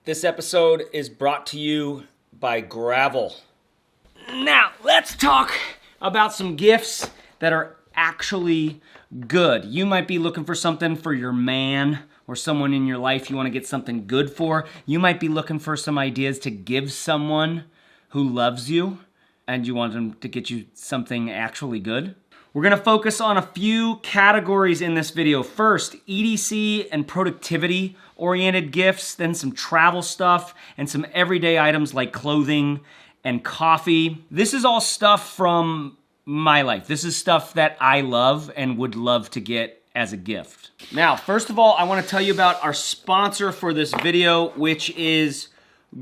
This episode is brought to you by Gravel. Now, let's talk about some gifts that are actually good. You might be looking for something for your man or someone in your life you want to get something good for. You might be looking for some ideas to give someone who loves you and you want them to get you something actually good. We're gonna focus on a few categories in this video. First, EDC and productivity-oriented gifts, then some travel stuff, and some everyday items like clothing and coffee. This is all stuff from my life. This is stuff that I love and would love to get as a gift. Now, first of all, I wanna tell you about our sponsor for this video, which is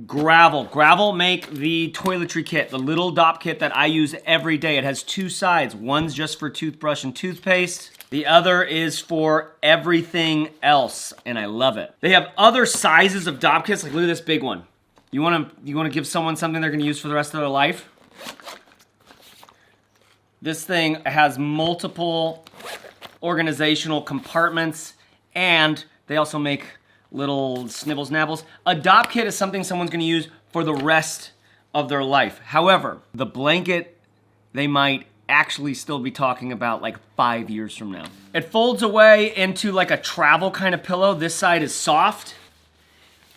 Gravel. Gravel make the toiletry kit, the little dop kit that I use every day. It has two sides. One's just for toothbrush and toothpaste. The other is for everything else, and I love it. They have other sizes of dop kits. Like, look at this big one. You wanna give someone something they're gonna use for the rest of their life? This thing has multiple organizational compartments, and they also make little snibbles nabbles. A dop kit is something someone's gonna use for the rest of their life. However, the blanket, they might actually still be talking about like 5 years from now. It folds away into like a travel kind of pillow. This side is soft.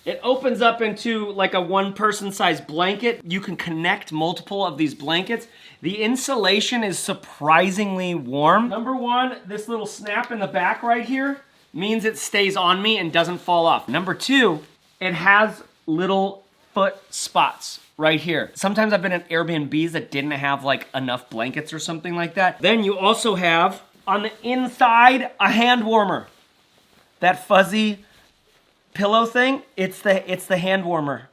It opens up into like a one-person size blanket. You can connect multiple of these blankets. The insulation is surprisingly warm. Number one, this little snap in the back right here means it stays on me and doesn't fall off. Number two, it has little foot spots right here. Sometimes I've been in Airbnbs that didn't have like enough blankets or something like that. Then you also have on the inside a hand warmer. That fuzzy pillow thing, it's the hand warmer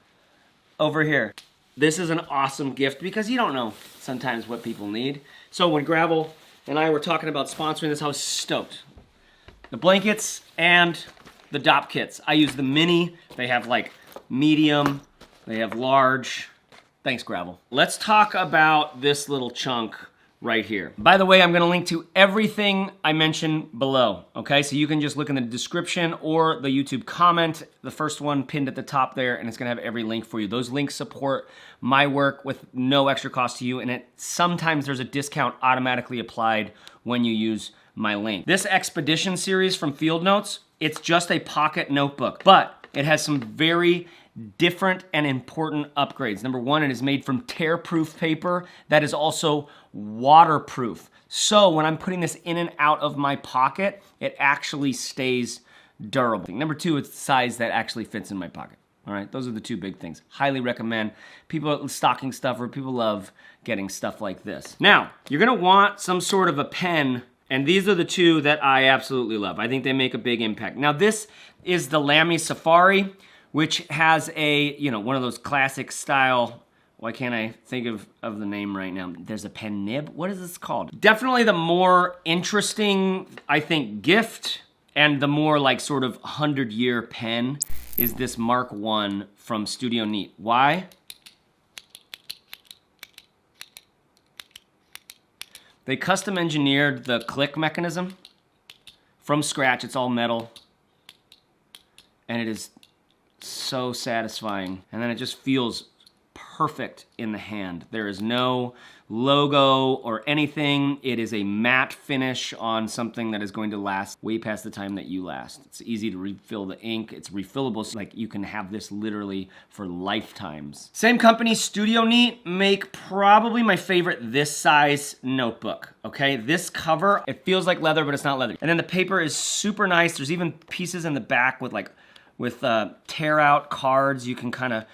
over here. This is an awesome gift because you don't know sometimes what people need. So when Gravel and I were talking about sponsoring this, I was stoked. The blankets and the dop kits. I use the mini. They have like medium, they have large. Thanks, Gravel. Let's talk about this little chunk right here. By the way, I'm gonna link to everything I mentioned below, okay? So you can just look in the description or the YouTube comment, the first one pinned at the top there, and it's gonna have every link for you. Those links support my work with no extra cost to you, and sometimes there's a discount automatically applied when you use my link. This Expedition series from Field Notes, it's just a pocket notebook, but it has some very different and important upgrades. Number one, it is made from tear-proof paper that is also waterproof. So when I'm putting this in and out of my pocket, it actually stays durable. Number two, it's the size that actually fits in my pocket. All right, those are the two big things. Highly recommend. People stocking stuffer, people love getting stuff like this. Now, you're gonna want some sort of a pen, and these are the two that I absolutely love. I think they make a big impact. Now this is the Lamy Safari, which has a, one of those classic style, why can't I think of the name right now? There's a pen nib, what is this called? Definitely the more interesting, I think, gift and the more like sort of 100-year pen is this Mark I from Studio Neat. Why? They custom engineered the click mechanism from scratch. It's all metal. And it is so satisfying. And then it just feels perfect in the hand. There is no logo or anything. It is a matte finish on something that is going to last way past the time that you last. It's easy to refill the ink. It's refillable, so like you can have this literally for lifetimes. Same company, Studio Neat, make probably my favorite this size notebook, okay? This cover, it feels like leather, but it's not leather. And then the paper is super nice. There's even pieces in the back with tear out cards you can kind of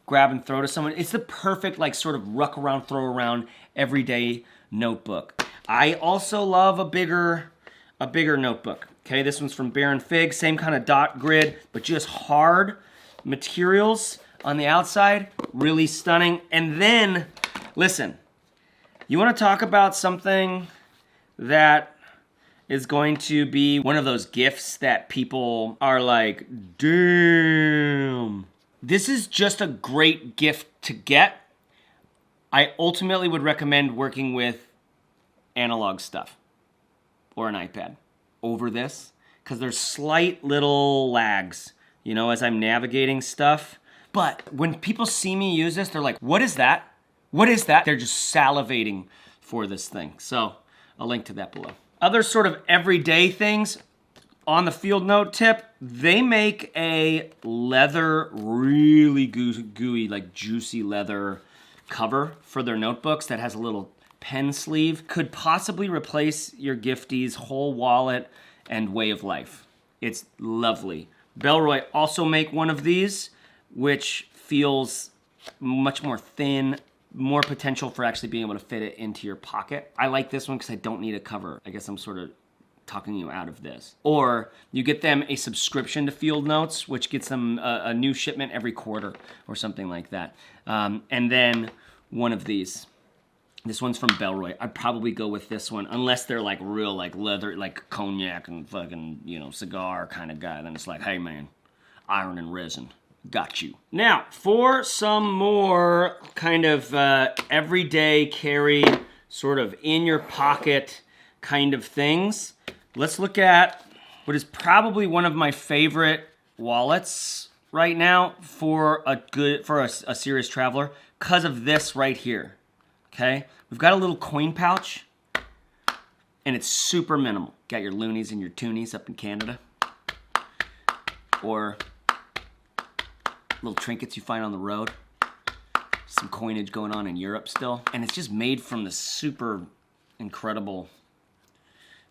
grab and throw to someone. It's the perfect like sort of ruck around, throw around everyday notebook. I also love a bigger notebook. Okay, this one's from Baron Fig, same kind of dot grid, but just hard materials on the outside, really stunning. And then, listen, you wanna talk about something that is going to be one of those gifts that people are like, damn. This is just a great gift to get. I ultimately would recommend working with analog stuff or an iPad over this because there's slight little lags you know, as I'm navigating stuff. But when people see me use this, they're like, what is that? What is that? They're just salivating for this thing. So I'll link to that below. Other sort of everyday things on the field note tip, they make a leather, really gooey, like juicy leather cover for their notebooks that has a little pen sleeve. Could possibly replace your giftie's whole wallet and way of life. It's lovely. Bellroy also make one of these, which feels much more thin, more potential for actually being able to fit it into your pocket. I like this one because I don't need a cover. I guess I'm sort of talking you out of this. Or you get them a subscription to Field Notes, which gets them a new shipment every quarter or something like that. And then one of these. This one's from Bellroy. I'd probably go with this one, unless they're like real like leather, like cognac and fucking, you know, cigar kind of guy. Then it's like, hey man, iron and resin. Got you. Now, for some more kind of everyday carry, sort of in your pocket kind of things, let's look at what is probably one of my favorite wallets right now for a serious traveler, because of this right here. Okay, we've got a little coin pouch, and it's super minimal. Got your loonies and your toonies up in Canada, or little trinkets you find on the road. Some coinage going on in Europe still. And it's just made from this super incredible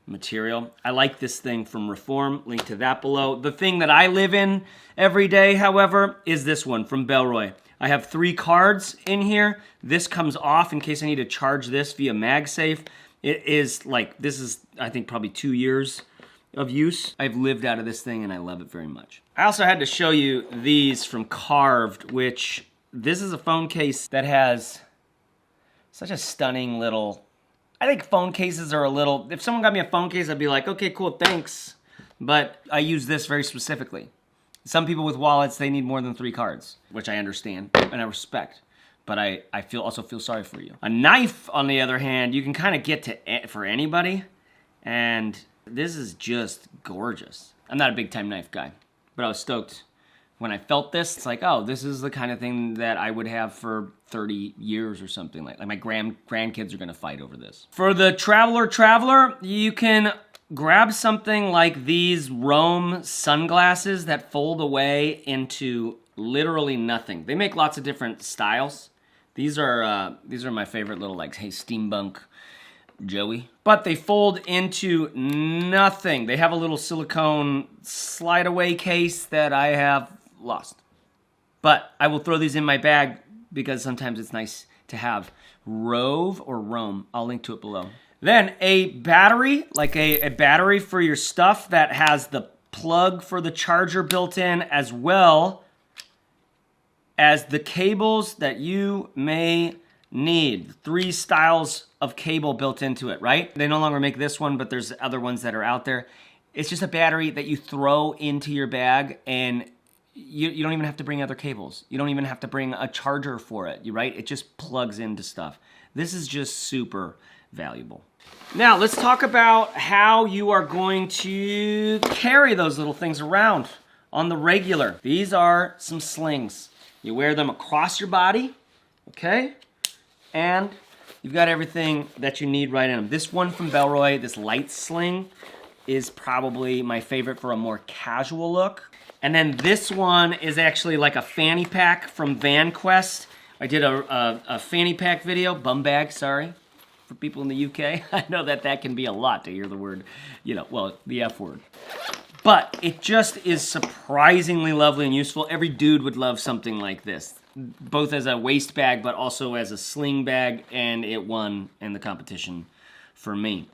material. I like this thing from Reform, link to that below. The thing that I live in every day, however, is this one from Bellroy. I have 3 cards in here. This comes off in case I need to charge this via MagSafe. It is like, this is, I think, probably 2 years of use. I've lived out of this thing and I love it very much. I also had to show you these from Carved, which this is a phone case that has such a stunning little, I think phone cases are a little, if someone got me a phone case, I'd be like, okay, cool, thanks. But I use this very specifically. Some people with wallets, they need more than 3 cards, which I understand and I respect. But I also feel sorry for you. A knife, on the other hand, you can kind of get to for anybody. And this is just gorgeous. I'm not a big time knife guy, but I was stoked when I felt this. It's like, oh, this is the kind of thing that I would have for 30 years or something like my grandkids are gonna fight over this. For the traveler, you can grab something like these Rome sunglasses that fold away into literally nothing. They make lots of different styles. These are my favorite little, like, hey, steampunk Joey. But they fold into nothing. They have a little silicone slide away case that I have lost. But I will throw these in my bag because sometimes it's nice to have. Rove or Rome, I'll link to it below. Then a battery, like a battery for your stuff that has the plug for the charger built in, as well as the cables that you may need. 3 styles of cable built into it, right? They no longer make this one, but there's other ones that are out there. It's just a battery that you throw into your bag, and you don't even have to bring other cables. You don't even have to bring a charger for it, right? It just plugs into stuff. This is just super valuable. Now, let's talk about how you are going to carry those little things around on the regular. These are some slings. You wear them across your body, okay? And you've got everything that you need right in them. This one from Bellroy, this light sling, is probably my favorite for a more casual look. And then this one is actually like a fanny pack from VanQuest. I did a fanny pack video, bum bag, sorry, for people in the UK. I know that can be a lot to hear the word, you know, well, the F word. But it just is surprisingly lovely and useful. Every dude would love something like this, both as a waist bag, but also as a sling bag, and it won in the competition for me.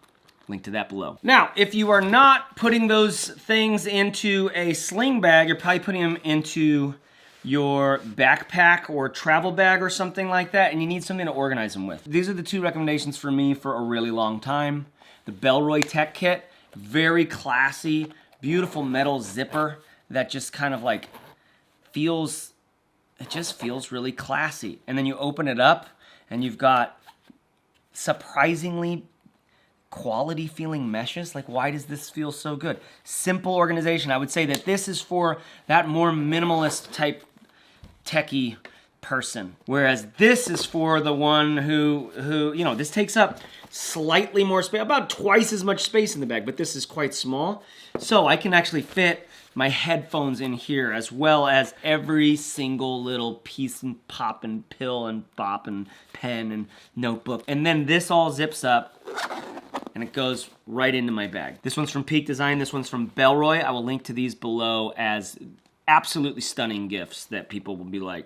Link to that below. Now, if you are not putting those things into a sling bag, you're probably putting them into your backpack or travel bag or something like that, and you need something to organize them with. These are the 2 recommendations for me for a really long time. The Bellroy Tech Kit, very classy, beautiful metal zipper that just kind of like feels, it just feels really classy. And then you open it up and you've got surprisingly quality feeling meshes. Like, why does this feel so good? Simple organization. I would say that this is for that more minimalist type techie person, whereas this is for the one who you know, this takes up slightly more space, about twice as much space in the bag, but this is quite small. So I can actually fit my headphones in here, as well as every single little piece and pop and pill and bop and pen and notebook. And then this all zips up and it goes right into my bag. This one's from Peak Design, this one's from Belroy. I will link to these below as absolutely stunning gifts that people will be like,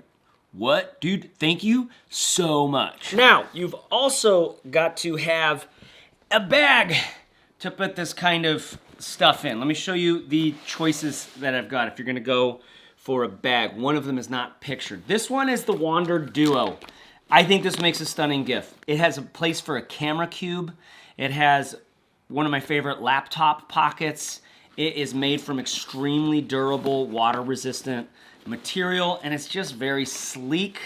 what? Dude, thank you so much. Now, you've also got to have a bag to put this kind of stuff in. Let me show you the choices that I've got if you're gonna go for a bag. One of them is not pictured. This one is the Wander Duo. I think this makes a stunning gift. It has a place for a camera cube. It has one of my favorite laptop pockets. It is made from extremely durable, water-resistant material, and it's just very sleek.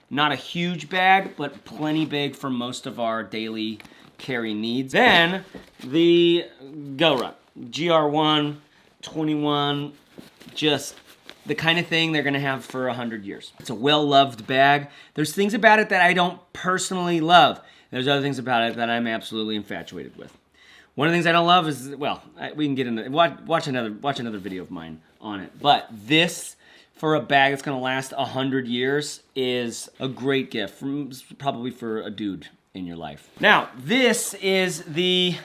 Not a huge bag, but plenty big for most of our daily carry needs. Then the GoRuck GR1 21, just the kind of thing they're gonna have for 100 years. It's a well-loved bag. There's things about it that I don't personally love. There's other things about it that I'm absolutely infatuated with. One of the things I don't love is, well, we can get into watch another video of mine on it. But this, for a bag that's gonna last 100 years, is a great gift, probably for a dude in your life. Now, this is the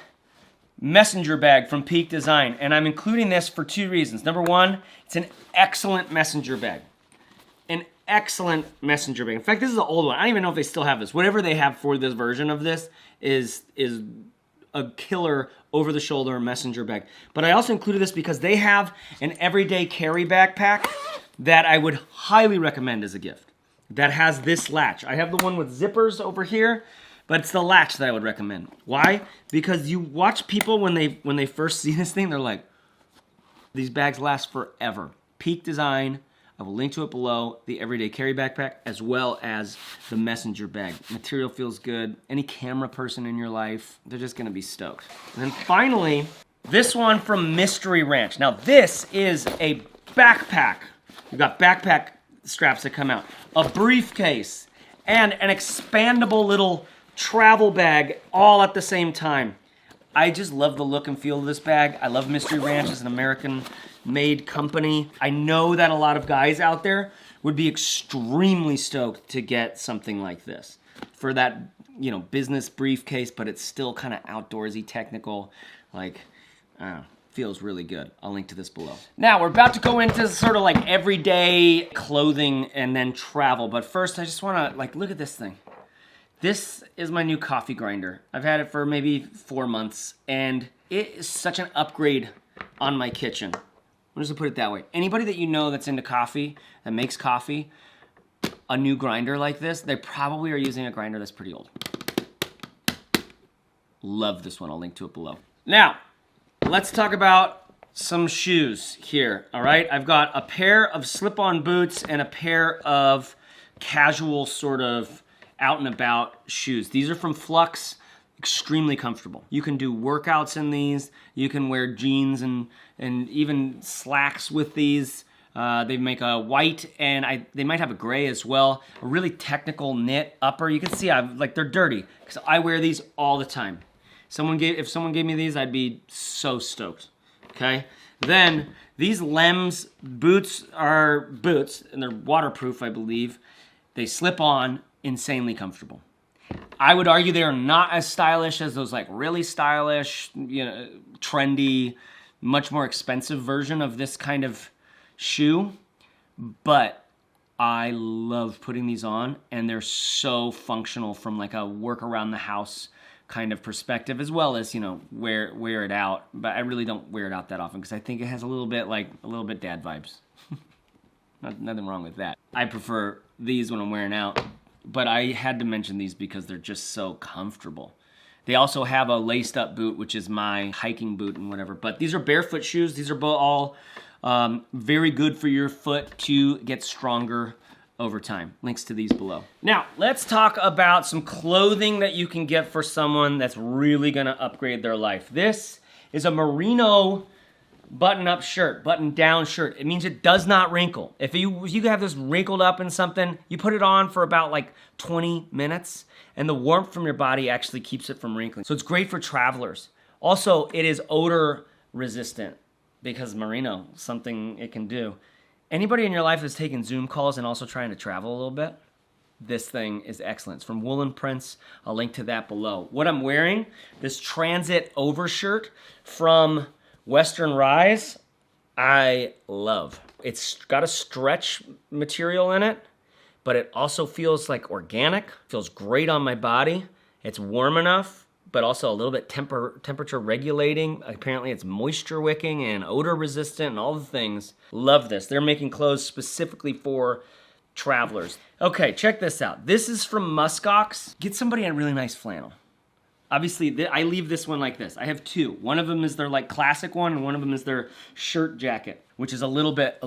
messenger bag from Peak Design, and I'm including this for two reasons. Number one, it's an excellent messenger bag. An excellent messenger bag. In fact, this is an old one. I don't even know if they still have this. Whatever they have for this version of this is a killer over-the-shoulder messenger bag. But I also included this because they have an everyday carry backpack that I would highly recommend as a gift. That has this latch. I have the one with zippers over here, but it's the latch that I would recommend. Why? Because you watch people when they first see this thing, they're like, these bags last forever. Peak Design, I will link to it below, the everyday carry backpack, as well as the messenger bag. Material feels good. Any camera person in your life, they're just gonna be stoked. And then finally, this one from Mystery Ranch. Now this is a backpack. You've got backpack straps that come out, a briefcase, and an expandable little travel bag all at the same time. I just love the look and feel of this bag. I love Mystery Ranch as an American-made company. I know that a lot of guys out there would be extremely stoked to get something like this for that, you know, business briefcase, but it's still kind of outdoorsy, technical, like, I don't know. Feels really good. I'll link to this below. Now, we're about to go into sort of like everyday clothing and then travel, but first I just wanna, like, look at this thing. This is my new coffee grinder. I've had it for maybe 4 months, and it is such an upgrade on my kitchen. I'm just gonna put it that way. Anybody that you know that's into coffee, that makes coffee, a new grinder like this, they probably are using a grinder that's pretty old. Love this one. I'll link to it below. Now, let's talk about some shoes here, all right? I've got a pair of slip-on boots and a pair of casual sort of out and about shoes. These are from Flux, extremely comfortable. You can do workouts in these. You can wear jeans and even slacks with these. They make a white and they might have a gray as well. A really technical knit upper. You can see they're dirty because I wear these all the time. If someone gave me these, I'd be so stoked, okay? Then, these Lems boots are boots, and they're waterproof, I believe. They slip on, insanely comfortable. I would argue they are not as stylish as those like really stylish, you know, trendy, much more expensive version of this kind of shoe, but I love putting these on, and they're so functional from like a work around the house kind of perspective, as well as, you know, wear it out. But I really don't wear it out that often because I think it has a little bit dad vibes. Nothing wrong with that. I prefer these when I'm wearing out, but I had to mention these because they're just so comfortable. They also have a laced up boot, which is my hiking boot and whatever, but these are barefoot shoes. These are all very good for your foot to get stronger over time. Links to these below. Now, let's talk about some clothing that you can get for someone that's really gonna upgrade their life. This is a merino button-up shirt, button-down shirt. It means it does not wrinkle. If you have this wrinkled up in something, you put it on for about like 20 minutes, and the warmth from your body actually keeps it from wrinkling. So it's great for travelers. Also, it is odor resistant because merino, something it can do. Anybody in your life that's taking Zoom calls and also trying to travel a little bit, this thing is excellent. It's from Woolen Prints. I'll link to that below. What I'm wearing, this transit overshirt from Western Rise, I love. It's got a stretch material in it, but it also feels like organic, feels great on my body. It's warm enough, but also a little bit temperature regulating. Apparently it's moisture wicking and odor resistant and all the things. Love this. They're making clothes specifically for travelers. Okay, check this out. This is from Muskox. Get somebody a really nice flannel. Obviously, I leave this one like this. I have two. One of them is their like classic one, and one of them is their shirt jacket, which is a little bit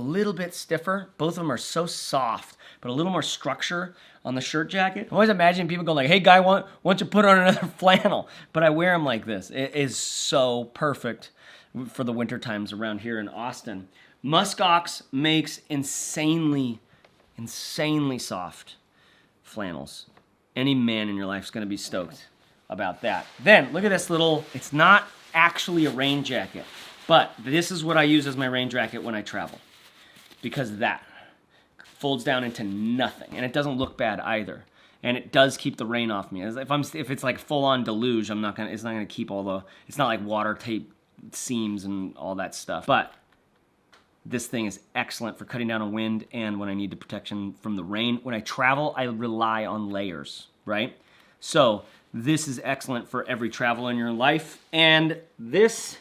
stiffer. Both of them are so soft, but a little more structure on the shirt jacket. I always imagine people go like, hey guy, why don't you put on another flannel? But I wear them like this. It is so perfect for the winter times around here in Austin. Muskox makes insanely soft flannels. Any man in your life is gonna be stoked about that. Then, look at this little, it's not actually a rain jacket, but this is what I use as my rain jacket when I travel. Because that folds down into nothing, and it doesn't look bad either. And it does keep the rain off me. If it's like full-on deluge, it's not gonna keep all the, it's not like water tape seams and all that stuff. But this thing is excellent for cutting down on wind and when I need the protection from the rain. When I travel, I rely on layers, right? So, this is excellent for every travel in your life. And this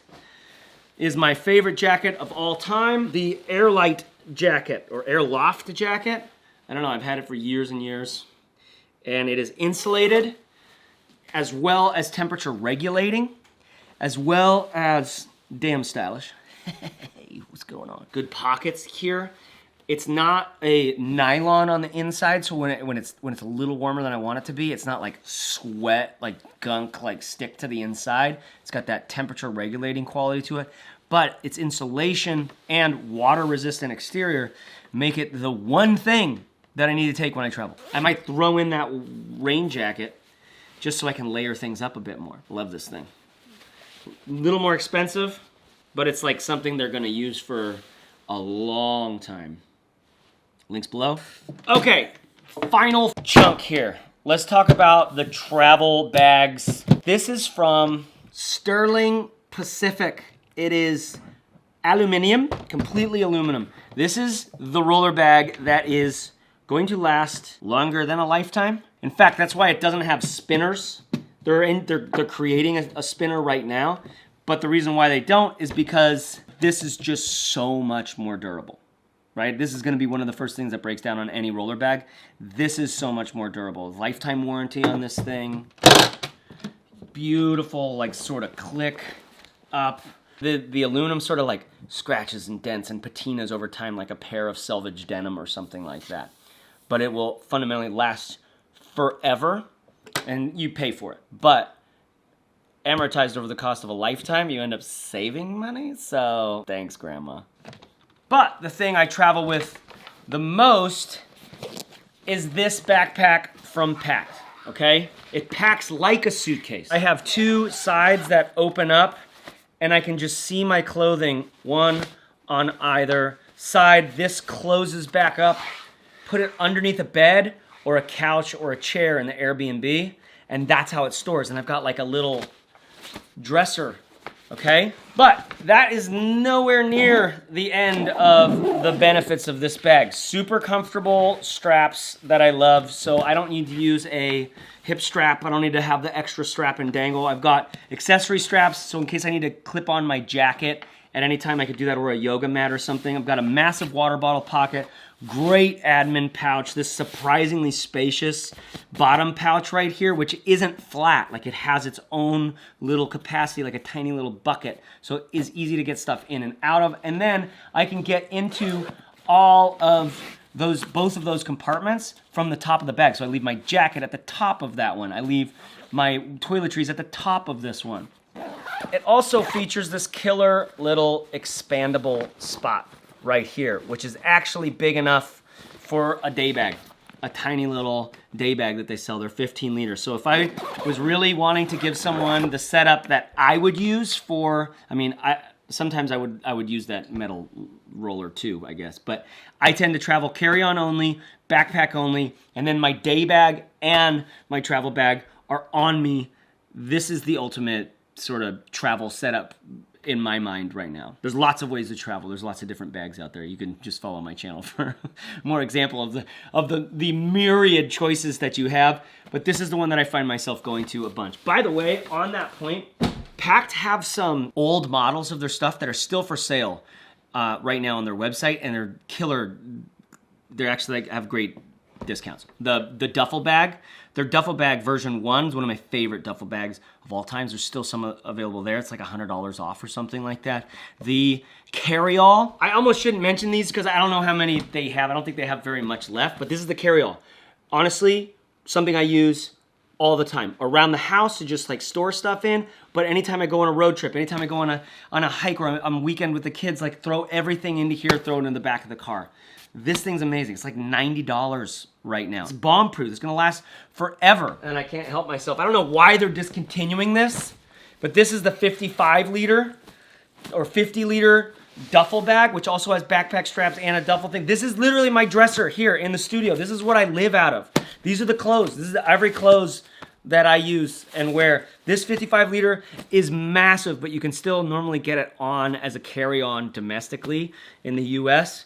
is my favorite jacket of all time, the Airlight jacket, or Airloft jacket. I don't know, I've had it for years and years. And it is insulated, as well as temperature regulating, as well as damn stylish. Hey, what's going on? Good pockets here. It's not a nylon on the inside, so when it's a little warmer than I want it to be, it's not like sweat, like gunk, like stick to the inside. It's got that temperature regulating quality to it, but its insulation and water resistant exterior make it the one thing that I need to take when I travel. I might throw in that rain jacket just so I can layer things up a bit more. Love this thing. A little more expensive, but it's like something they're gonna use for a long time. Links below. Okay, final chunk here. Let's talk about the travel bags. This is from Sterling Pacific. It is aluminum, completely aluminum. This is the roller bag that is going to last longer than a lifetime. In fact, that's why it doesn't have spinners. They're creating a spinner right now, but the reason why they don't is because this is just so much more durable. Right? This is going to be one of the first things that breaks down on any roller bag. This is so much more durable. Lifetime warranty on this thing. Beautiful, like sort of click up. The aluminum sort of like scratches and dents and patinas over time like a pair of selvage denim or something like that. But it will fundamentally last forever and you pay for it. But amortized over the cost of a lifetime, you end up saving money. So thanks, Grandma. But the thing I travel with the most is this backpack from Packed, okay? It packs like a suitcase. I have two sides that open up, and I can just see my clothing, one on either side. This closes back up, put it underneath a bed or a couch or a chair in the Airbnb, and that's how it stores. And I've got like a little dresser, okay? But that is nowhere near the end of the benefits of this bag. Super comfortable straps that I love, so I don't need to use a hip strap. I don't need to have the extra strap and dangle. I've got accessory straps, so in case I need to clip on my jacket at any time, I could do that, or a yoga mat or something. I've got a massive water bottle pocket, great admin pouch, this surprisingly spacious bottom pouch right here, which isn't flat, like it has its own little capacity, like a tiny little bucket, so it is easy to get stuff in and out of. And then I can get into all of both of those compartments from the top of the bag. So I leave my jacket at the top of that one. I leave my toiletries at the top of this one. It also features this killer little expandable spot right here, which is actually big enough for a day bag. A tiny little day bag that they sell. They're 15 liters. So if I was really wanting to give someone the setup that I would use for, I mean, sometimes I would use that metal roller too, I guess. But I tend to travel carry-on only, backpack only, and then my day bag and my travel bag are on me. This is the ultimate sort of travel setup in my mind right now. There's lots of ways to travel. There's lots of different bags out there. You can just follow my channel for more example of the myriad choices that you have. But this is the one that I find myself going to a bunch. By the way, on that point, Pact have some old models of their stuff that are still for sale right now on their website, and they're killer. They're actually have great discounts. The duffel bag, their duffel bag version 1 is one of my favorite duffel bags of all times. There's still some available there. It's like $100 off or something like that. The carry-all, I almost shouldn't mention these because I don't know how many they have. I don't think they have very much left, but this is the carry-all. Honestly, something I use all the time around the house to just like store stuff in, but anytime I go on a road trip, anytime I go on a hike or on a weekend with the kids, like throw everything into here, throw it in the back of the car. This thing's amazing. It's like $90 right now. It's bomb-proof. It's gonna last forever. And I can't help myself. I don't know why they're discontinuing this, but this is the 55 liter or 50 liter duffel bag, which also has backpack straps and a duffel thing. This is literally my dresser here in the studio. This is what I live out of. These are the clothes. This is every clothes that I use and wear. This 55 liter is massive, but you can still normally get it on as a carry-on domestically in the US.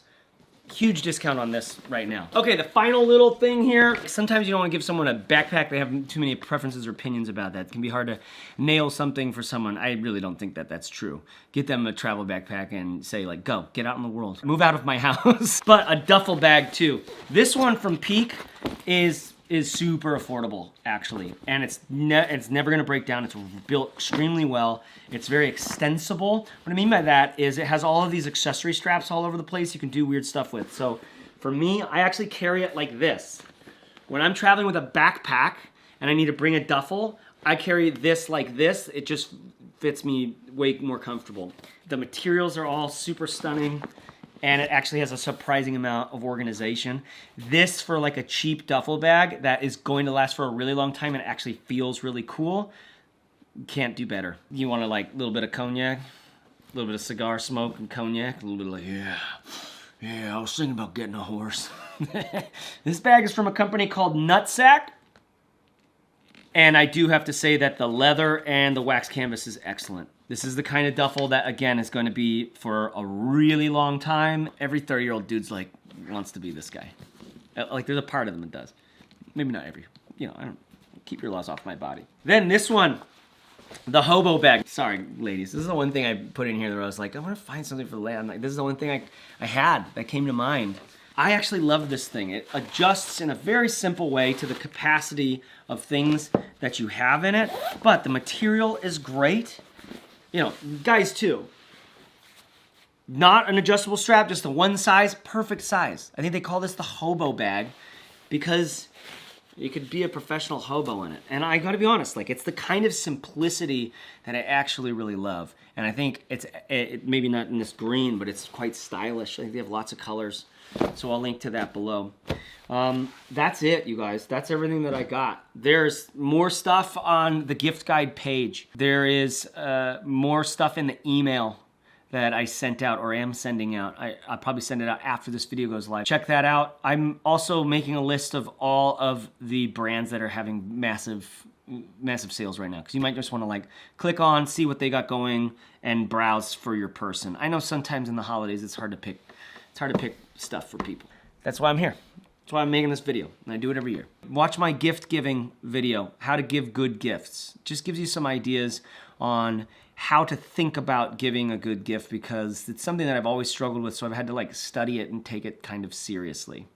Huge discount on this right now. Okay, the final little thing here. Sometimes you don't want to give someone a backpack. They have too many preferences or opinions about that. It can be hard to nail something for someone. I really don't think that that's true. Get them a travel backpack and say like, go, get out in the world. Move out of my house. But a duffel bag too. This one from Peak is super affordable, actually. And it's never gonna break down. It's built extremely well. It's very extensible. What I mean by that is it has all of these accessory straps all over the place you can do weird stuff with. So for me, I actually carry it like this. When I'm traveling with a backpack and I need to bring a duffel, I carry this like this. It just fits me way more comfortable. The materials are all super stunning, and it actually has a surprising amount of organization. This for like a cheap duffel bag that is going to last for a really long time and it actually feels really cool. Can't do better. You want to like a little bit of cognac, a little bit of cigar smoke and cognac, a little bit of like, yeah, I was thinking about getting a horse. This bag is from a company called Nutsack. And I do have to say that the leather and the wax canvas is excellent. This is the kind of duffel that, again, is going to be for a really long time. Every 30-year-old dude's like, wants to be this guy. Like, there's a part of them that does. Maybe not every, I don't, keep your laws off my body. Then this one, the hobo bag. Sorry, ladies. This is the one thing I put in here that I was like, I want to find something for the lady. I'm like, this is the one thing I had that came to mind. I actually love this thing. It adjusts in a very simple way to the capacity of things that you have in it, but the material is great. Guys too. Not an adjustable strap, just a one size, perfect size. I think they call this the hobo bag because you could be a professional hobo in it. And I gotta be honest, like it's the kind of simplicity that I actually really love. And I think it's maybe not in this green, but it's quite stylish. I think they have lots of colors. So I'll link to that below. That's it, you guys. That's everything that I got. There's more stuff on the gift guide page. There is more stuff in the email that I sent out or am sending out. I'll probably send it out after this video goes live. Check that out. I'm also making a list of all of the brands that are having massive sales right now, because you might just want to like click on, see what they got going, and browse for your person. I know sometimes in the holidays it's hard to pick stuff for people. That's why I'm here. That's why I'm making this video, and I do it every year. Watch my gift giving video, how to give good gifts. Just gives you some ideas on how to think about giving a good gift, because it's something that I've always struggled with, so I've had to like study it and take it kind of seriously.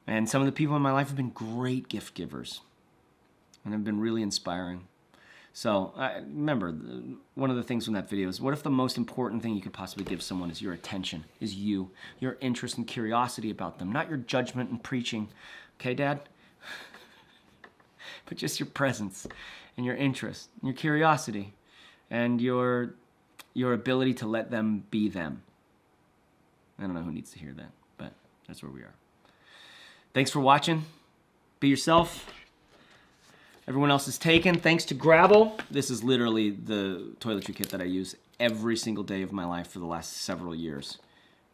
And some of the people in my life have been great gift givers, and have been really inspiring. So remember, one of the things from that video is, what if the most important thing you could possibly give someone is your attention, is you, your interest and curiosity about them, not your judgment and preaching. Okay, Dad? But just your presence and your interest, and your curiosity, and your ability to let them be them. I don't know who needs to hear that, but that's where we are. Thanks for watching. Be yourself. Everyone else is taken. Thanks to Gravel. This is literally the toiletry kit that I use every single day of my life for the last several years.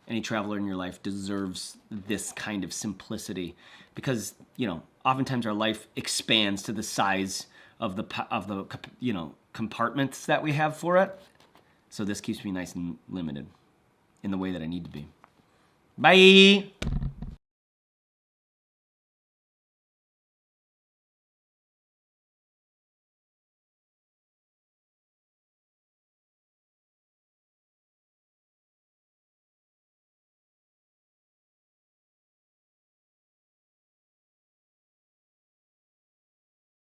Any traveler in your life deserves this kind of simplicity because, you know, oftentimes our life expands to the size of the compartments that we have for it. So this keeps me nice and limited in the way that I need to be. Bye!